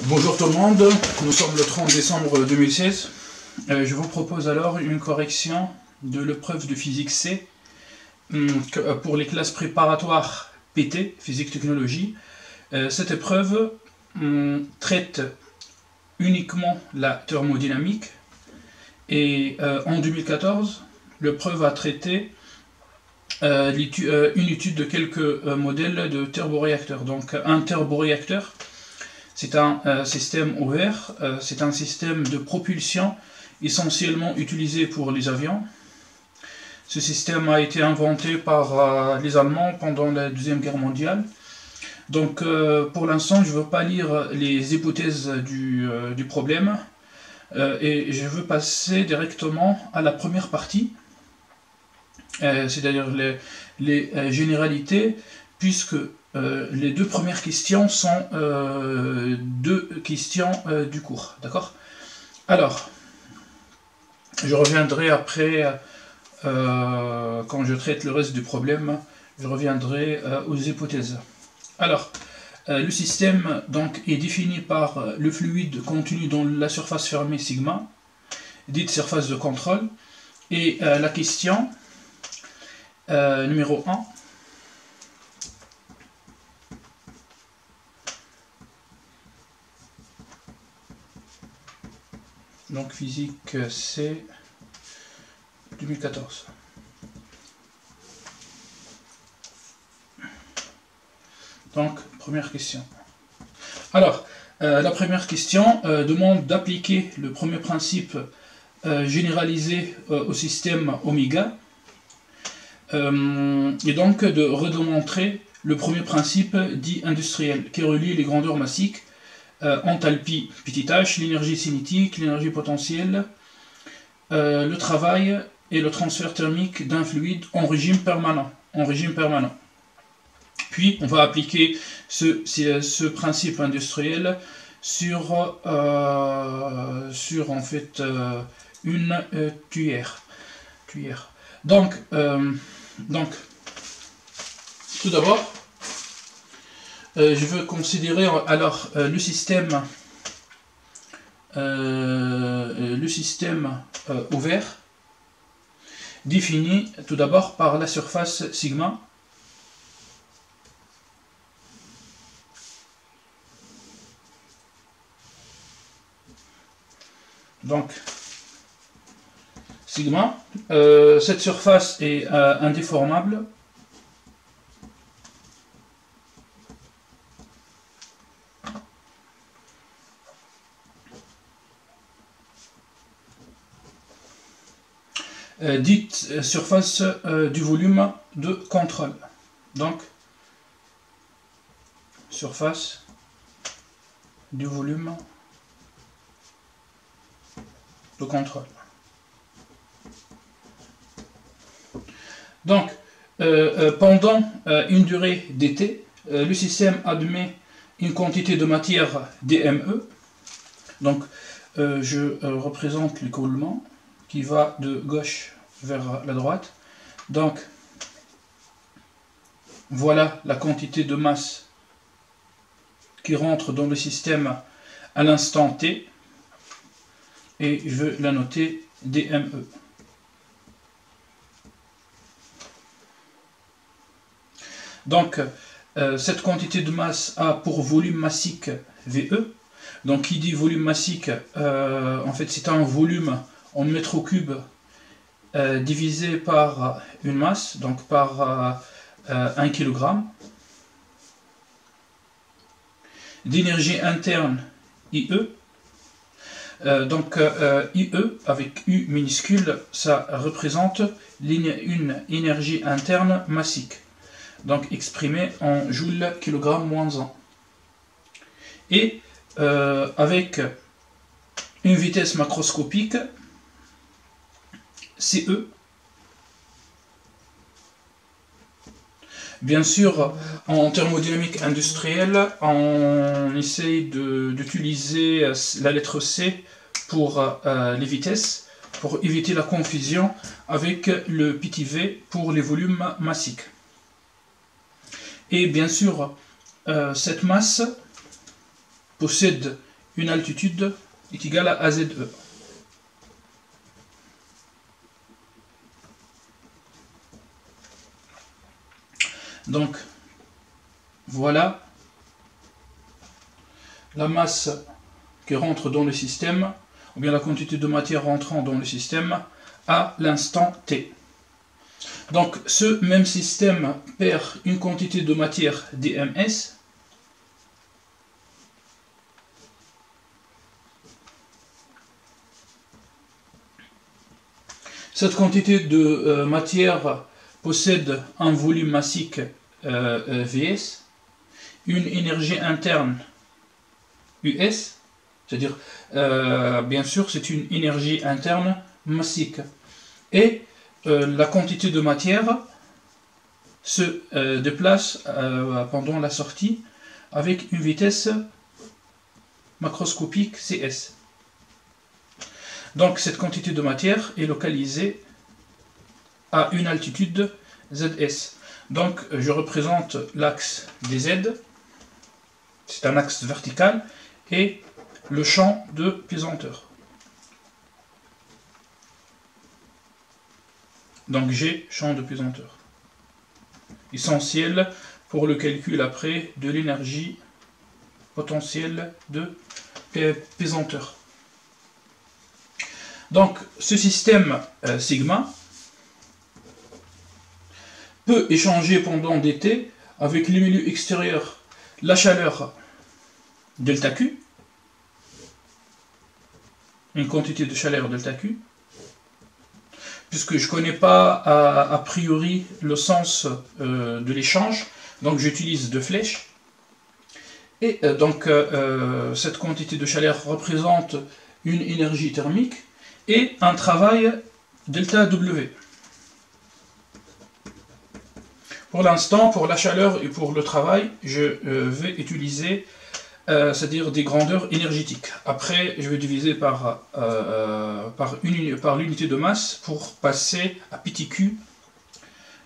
Bonjour tout le monde, nous sommes le 30 décembre 2016. Je vous propose alors une correction de l'épreuve de physique C pour les classes préparatoires PT, physique technologie. Cette épreuve traite uniquement la thermodynamique et en 2014, l'épreuve a traité une étude de quelques modèles de turboréacteurs. Donc un turboréacteur, c'est un système ouvert, c'est un système de propulsion essentiellement utilisé pour les avions. Ce système a été inventé par les Allemands pendant la Deuxième Guerre mondiale. Donc pour l'instant, je ne veux pas lire les hypothèses du problème et je veux passer directement à la première partie, c'est-à-dire les généralités, puisque les deux premières questions sont deux questions du cours, d'accord? Alors, je reviendrai après, quand je traite le reste du problème, je reviendrai aux hypothèses. Alors, le système donc, est défini par le fluide contenu dans la surface fermée sigma, dite surface de contrôle, et la question numéro 1. Donc physique C 2014. Donc première question. Alors la première question demande d'appliquer le premier principe généralisé au système oméga et donc de redémontrer le premier principe dit industriel qui relie les grandeurs massiques, enthalpie petit h, l'énergie cinétique, l'énergie potentielle, le travail et le transfert thermique d'un fluide en régime permanent. Puis on va appliquer ce principe industriel sur en fait une tuyère. Donc tout d'abord, je veux considérer alors le système ouvert, défini tout d'abord par la surface sigma. Donc, sigma, cette surface est indéformable. Dite surface du volume de contrôle. Donc, surface du volume de contrôle. Donc, pendant une durée d'été, le système admet une quantité de matière dme. Donc, je représente l'écoulement qui va de gauche vers la droite. Donc, voilà la quantité de masse qui rentre dans le système à l'instant t. Et je veux la noter dme. Donc, cette quantité de masse a pour volume massique VE. Donc, qui dit volume massique, en fait, c'est un volume en mètres cubes divisé par une masse, donc par 1 kg. D'énergie interne IE. Donc IE avec U minuscule, ça représente une énergie interne massique, donc exprimée en joules kilogramme moins 1. Et avec une vitesse macroscopique CE. Bien sûr, en thermodynamique industrielle, on essaye d'utiliser la lettre C pour les vitesses, pour éviter la confusion avec le petit v pour les volumes massiques. Et bien sûr, cette masse possède une altitude est égale à AZE. Donc, voilà la masse qui rentre dans le système, ou bien la quantité de matière rentrant dans le système à l'instant T. Donc, ce même système perd une quantité de matière dms. Cette quantité de matière possède un volume massique Vs, une énergie interne US, c'est-à-dire, bien sûr, c'est une énergie interne massique. Et la quantité de matière se déplace pendant la sortie avec une vitesse macroscopique Cs. Donc cette quantité de matière est localisée à une altitude Zs. Donc je représente l'axe des Z, c'est un axe vertical, et le champ de pesanteur. Donc G, champ de pesanteur. Essentiel pour le calcul après de l'énergie potentielle de pesanteur. Donc ce système sigma peut échanger pendant dt avec le milieu extérieur la chaleur delta Q, une quantité de chaleur delta Q, puisque je ne connais pas a priori le sens de l'échange, donc j'utilise deux flèches. Et donc cette quantité de chaleur représente une énergie thermique et un travail delta W. Pour l'instant, pour la chaleur et pour le travail, je vais utiliser c'est-à-dire des grandeurs énergétiques. Après, je vais diviser par l'unité de masse pour passer à petit q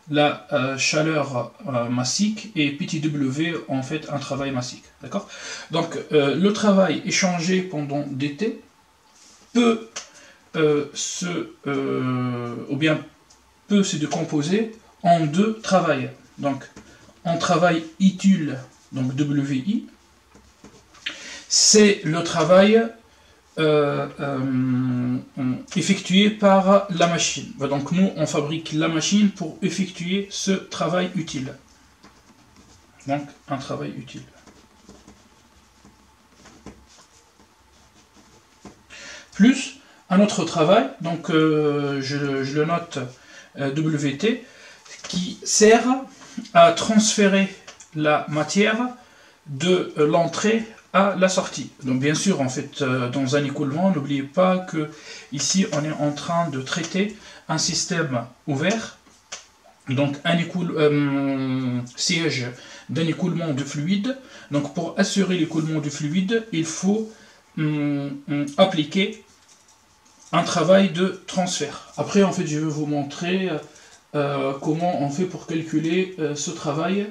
la chaleur massique et petit w en fait un travail massique. D'accord? Donc le travail échangé pendant dt peut se décomposer en deux travails. Donc en travail utile, donc WI, c'est le travail effectué par la machine. Donc nous, on fabrique la machine pour effectuer ce travail utile. Donc un travail utile. Plus un autre travail, donc je le note WT, qui sert à transférer la matière de l'entrée à la sortie. Donc bien sûr, en fait, dans un écoulement, n'oubliez pas que ici on est en train de traiter un système ouvert, donc un siège d'un écoulement de fluide. Donc pour assurer l'écoulement du fluide, il faut appliquer un travail de transfert. Après, en fait, je vais vous montrer comment on fait pour calculer ce travail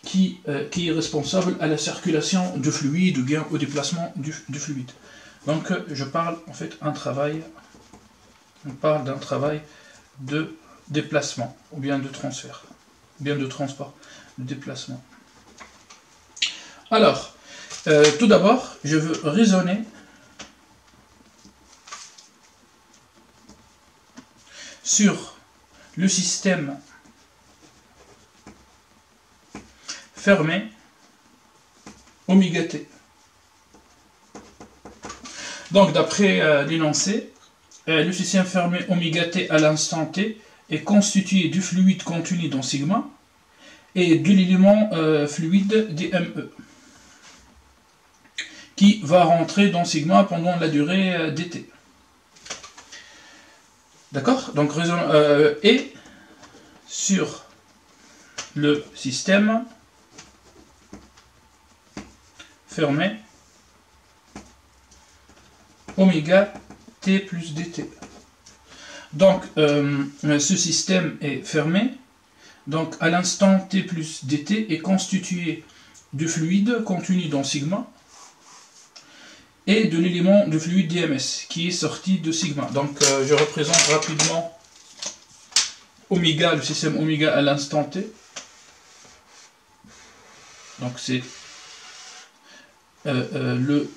qui est responsable à la circulation du fluide ou bien au déplacement du fluide. Donc je parle en fait on parle d'un travail de déplacement ou bien de transfert, ou bien de transport, de déplacement. Alors, tout d'abord, je veux raisonner sur le système fermé oméga t. Donc d'après l'énoncé, le système fermé oméga t à l'instant t est constitué du fluide contenu dans sigma et de l'élément fluide dme qui va rentrer dans sigma pendant la durée dt. D'accord? Donc et sur le système fermé oméga t plus dt. Donc ce système est fermé, donc à l'instant t plus dt est constitué de fluide contenu dans sigma et de l'élément de fluide DMS qui est sorti de sigma. Donc je représente rapidement oméga, le système oméga à l'instant T. Donc c'est le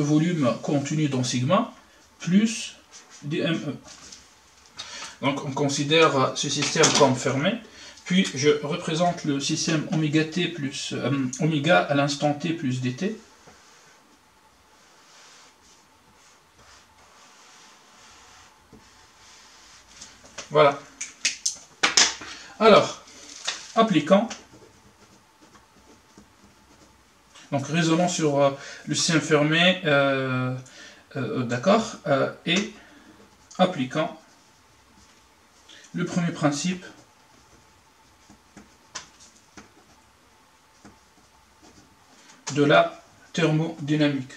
volume contenu dans sigma plus DME. Donc on considère ce système comme fermé. Puis je représente le système oméga t plus oméga à l'instant t plus dt. Voilà. Alors, appliquant, donc raisonnons sur le système fermé, d'accord, et appliquant le premier principe de la thermodynamique.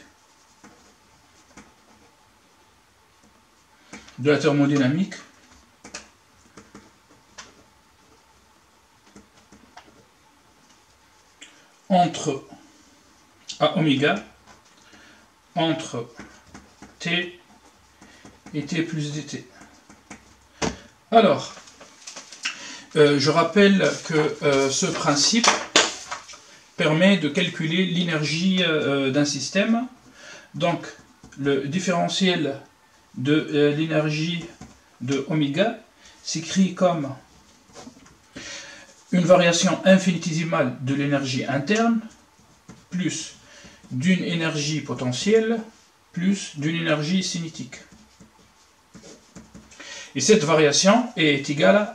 Entre à oméga, entre t et t plus dt. Alors, je rappelle que ce principe permet de calculer l'énergie d'un système. Donc, le différentiel de l'énergie de oméga s'écrit comme une variation infinitésimale de l'énergie interne plus d'une énergie potentielle plus d'une énergie cinétique. Et cette variation est égale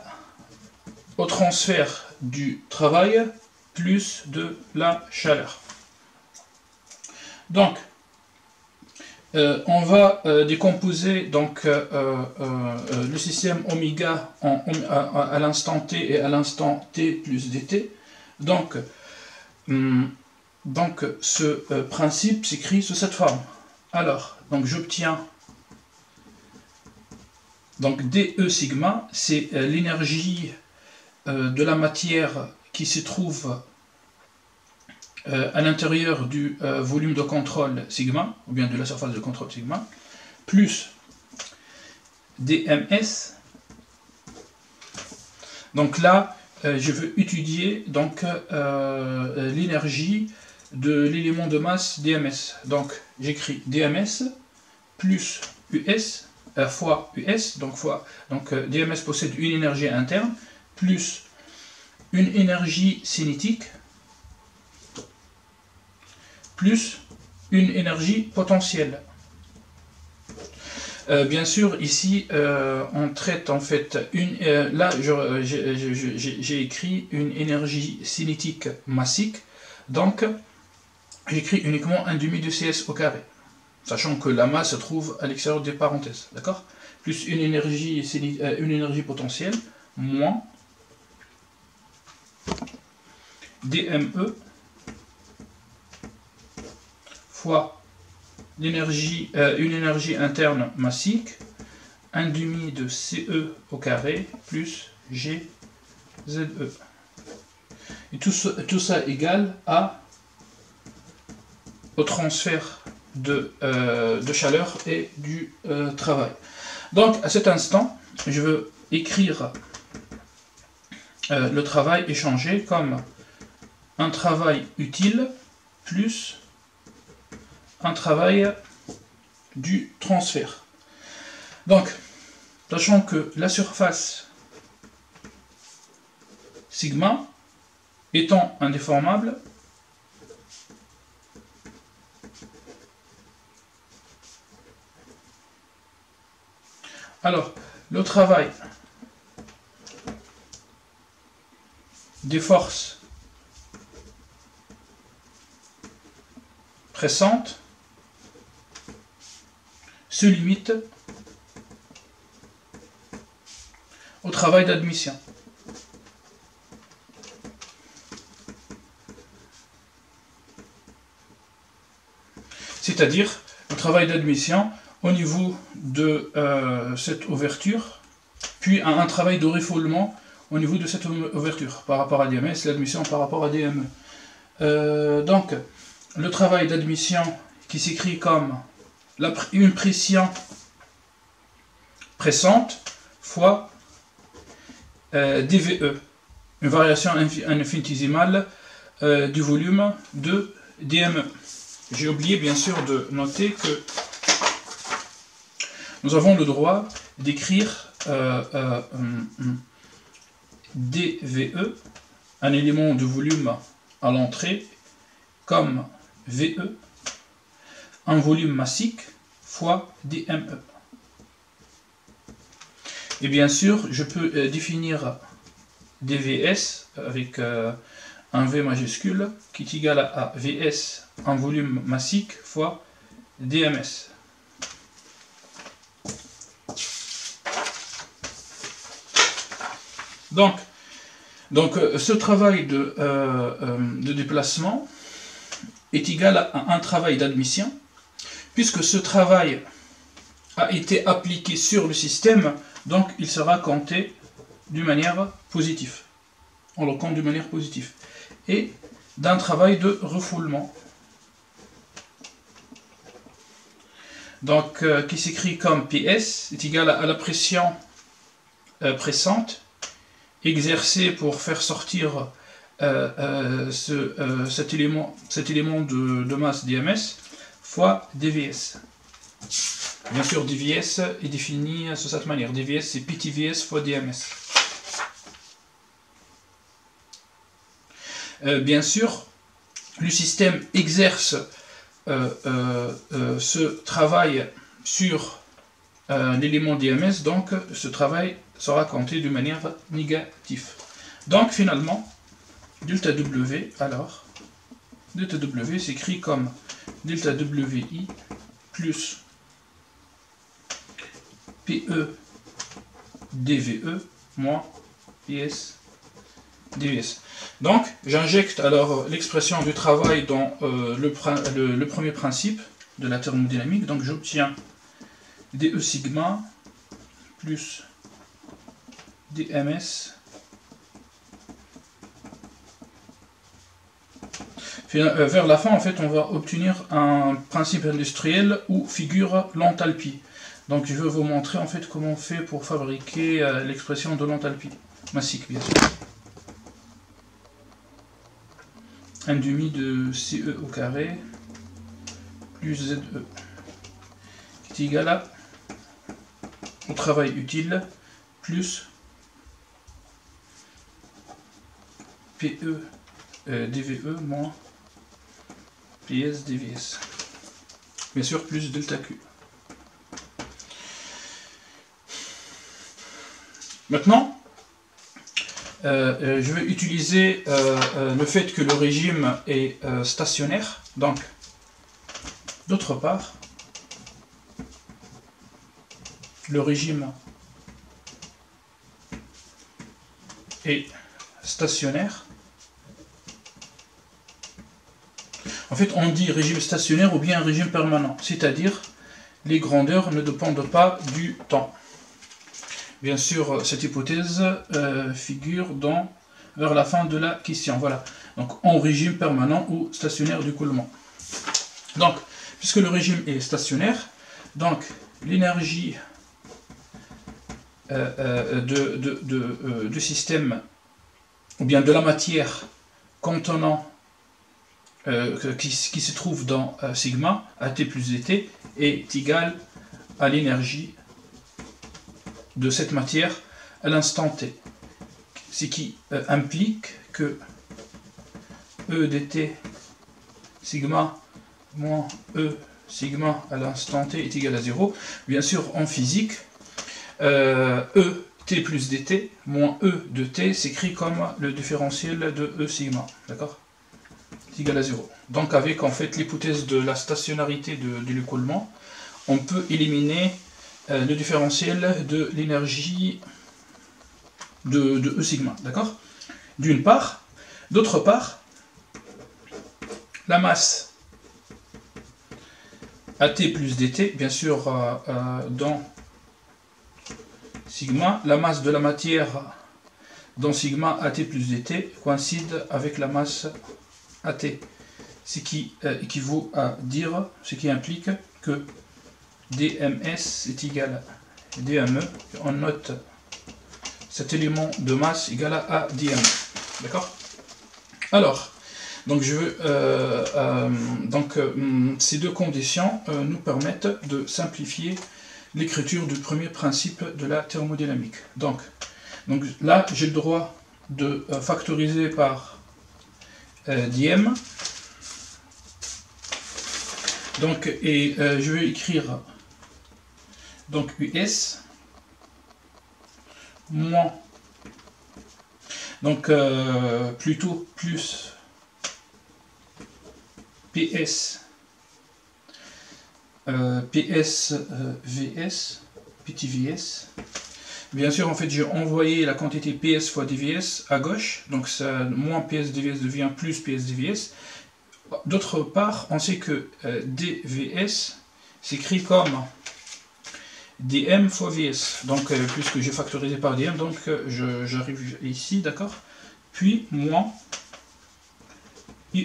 au transfert du travail plus de la chaleur. Donc, on va décomposer donc, le système oméga à l'instant t et à l'instant t plus dt. Donc ce principe s'écrit sous cette forme. Alors, donc j'obtiens donc dE sigma, c'est l'énergie de la matière qui se trouve à l'intérieur du volume de contrôle sigma, ou bien de la surface de contrôle sigma, plus dms. Donc là, je veux étudier donc l'énergie de l'élément de masse dms. Donc j'écris dms plus us fois us, donc dms possède une énergie interne plus une énergie cinétique plus une énergie potentielle. Bien sûr, ici, on traite en fait là, j'ai écrit une énergie cinétique massique, donc j'écris uniquement 1,5 de CS au carré, sachant que la masse se trouve à l'extérieur des parenthèses, d'accord? Plus une énergie potentielle, moins DME fois une énergie interne massique, 1,5 de CE au carré plus GZE. Et tout ça égale au transfert de chaleur et du travail. Donc à cet instant, je veux écrire le travail échangé comme un travail utile plus un travail du transfert. Donc, sachant que la surface sigma étant indéformable, alors le travail des forces pressantes se limite au travail d'admission. C'est-à-dire le travail d'admission au niveau de cette ouverture, puis un travail de refoulement au niveau de cette ouverture par rapport à DMS, l'admission par rapport à DME. Donc, le travail d'admission qui s'écrit comme une pression pressante fois dVE, une variation infinitésimale du volume de dme. J'ai oublié bien sûr de noter que nous avons le droit d'écrire dVE, un élément de volume à l'entrée, comme VE, un volume massique, fois dme. Et bien sûr, je peux définir dVs avec un V majuscule qui est égal à Vs, un volume massique, fois dms. Donc ce travail de déplacement est égal à un travail d'admission, puisque ce travail a été appliqué sur le système, donc il sera compté d'une manière positive. On le compte d'une manière positive. Et d'un travail de refoulement. Donc qui s'écrit comme PS est égal à la pression pressante exercée pour faire sortir cet élément de masse dms fois dvs. Bien sûr, dvs est défini de cette manière. dvs c'est ptvs fois dms. Bien sûr, le système exerce ce travail sur l'élément dms, donc ce travail sera compté de manière négative. Donc finalement, delta W, alors, delta W s'écrit comme delta WI plus PE dVE moins PS dVs. Donc j'injecte alors l'expression du travail dans le premier principe de la thermodynamique. Donc j'obtiens dE sigma plus dms vers la fin. En fait, on va obtenir un principe industriel où figure l'enthalpie. Donc je vais vous montrer en fait comment on fait pour fabriquer l'expression de l'enthalpie massique, bien sûr. 1 demi de CE au carré plus ZE qui est égal au travail utile plus PE dVE moins PS dVs. Bien sûr, plus delta Q. Maintenant, je vais utiliser le fait que le régime est stationnaire. Donc, d'autre part, le régime est stationnaire. En fait, on dit régime stationnaire ou bien régime permanent, c'est-à-dire les grandeurs ne dépendent pas du temps. Bien sûr, cette hypothèse figure vers la fin de la question. Voilà. Donc, en régime permanent ou stationnaire d'écoulement. Donc, puisque le régime est stationnaire, donc l'énergie du système, ou bien de la matière contenant, qui se trouve dans sigma, AT plus DT, est égale à l'énergie de cette matière à l'instant T. Ce qui implique que E dt sigma moins E sigma à l'instant T est égal à 0. Bien sûr, en physique, E t plus dt moins E de t s'écrit comme le différentiel de E sigma. D'accord? C'est égal à 0. Donc avec en fait l'hypothèse de la stationnarité de l'écoulement, on peut éliminer le différentiel de l'énergie de E sigma, d'accord? D'une part. D'autre part, la masse AT plus DT, bien sûr, dans sigma, la masse de la matière dans sigma AT plus DT coïncide avec la masse AT ce qui équivaut à dire, ce qui implique que dms est égal à dme. On note cet élément de masse égal à dm. D'accord? Alors, donc ces deux conditions nous permettent de simplifier l'écriture du premier principe de la thermodynamique. Donc là, j'ai le droit de factoriser par dm. Donc, je vais écrire donc us moins, donc plutôt plus ps vs ptvs. Bien sûr, en fait, j'ai envoyé la quantité ps fois dvs à gauche, donc ça, moins ps dvs devient plus ps dvs. D'autre part, on sait que dvs s'écrit comme dm fois vs. Donc, puisque j'ai factorisé par dm, donc j'arrive ici, d'accord? Puis moins ie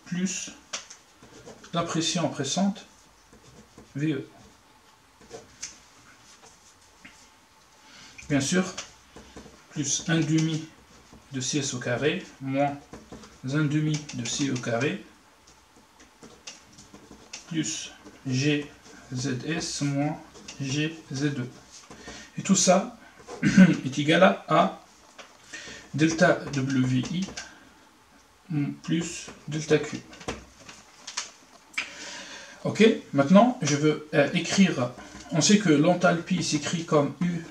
plus la pression pressante VE. Bien sûr, plus 1,5 de CS au carré, moins 1,5 de C au carré, plus GZS moins GZ2. Et tout ça est égal à delta WI plus delta Q. Ok, maintenant je veux écrire, on sait que l'enthalpie s'écrit comme U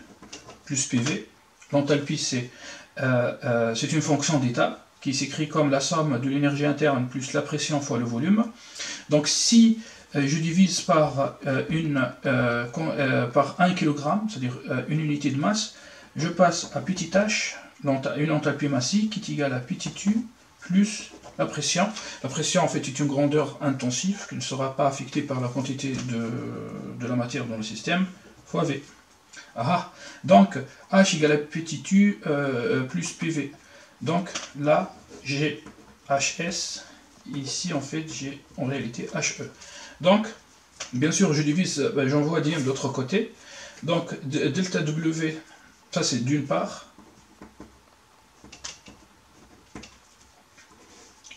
plus PV. L'enthalpie c'est une fonction d'état qui s'écrit comme la somme de l'énergie interne plus la pression fois le volume. Donc si je divise par 1 kg, c'est-à-dire une unité de masse, je passe à petit h, une enthalpie massique qui est égale à petit u plus la pression. La pression en fait est une grandeur intensive qui ne sera pas affectée par la quantité de la matière dans le système, fois V. Ah, donc H égale à petit u plus PV. Donc là j'ai HS, ici en fait j'ai en réalité HE. Donc bien sûr je divise, j'envoie dm de l'autre côté. Donc delta W, ça c'est d'une part.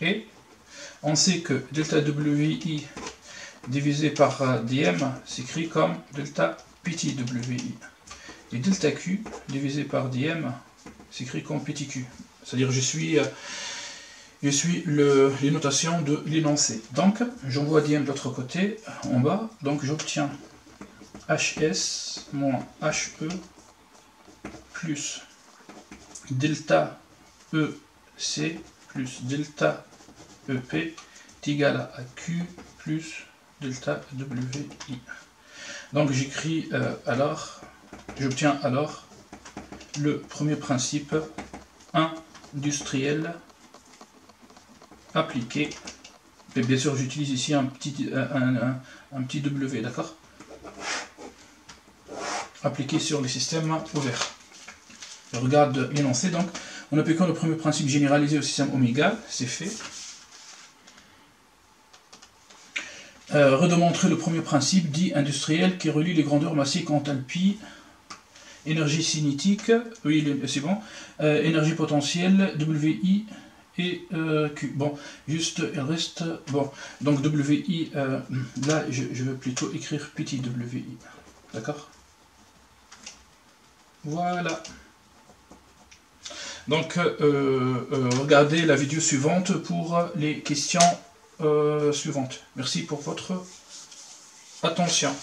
Et on sait que delta WI divisé par dm s'écrit comme delta petit WI. Et delta Q divisé par dm s'écrit comme petit q. C'est-à-dire je suis les notations de l'énoncé. Donc j'envoie dm de l'autre côté en bas. Donc j'obtiens HS moins HE plus delta EC plus delta EP est égal à Q plus delta WI. Donc j'écris j'obtiens alors le premier principe industriel appliqué. Et bien sûr j'utilise ici un petit W, d'accord? Appliqué sur les systèmes ouverts. Je regarde l'énoncé, donc en appliquant le premier principe généralisé au système oméga, c'est fait. Redemontrer le premier principe dit industriel qui relie les grandeurs massiques enthalpie, énergie cinétique, oui c'est bon, énergie potentielle, WI et Q. Bon, juste il reste, bon, donc WI, là je veux plutôt écrire petit WI, d'accord? Voilà. Donc, regardez la vidéo suivante pour les questions suivantes. Merci pour votre attention.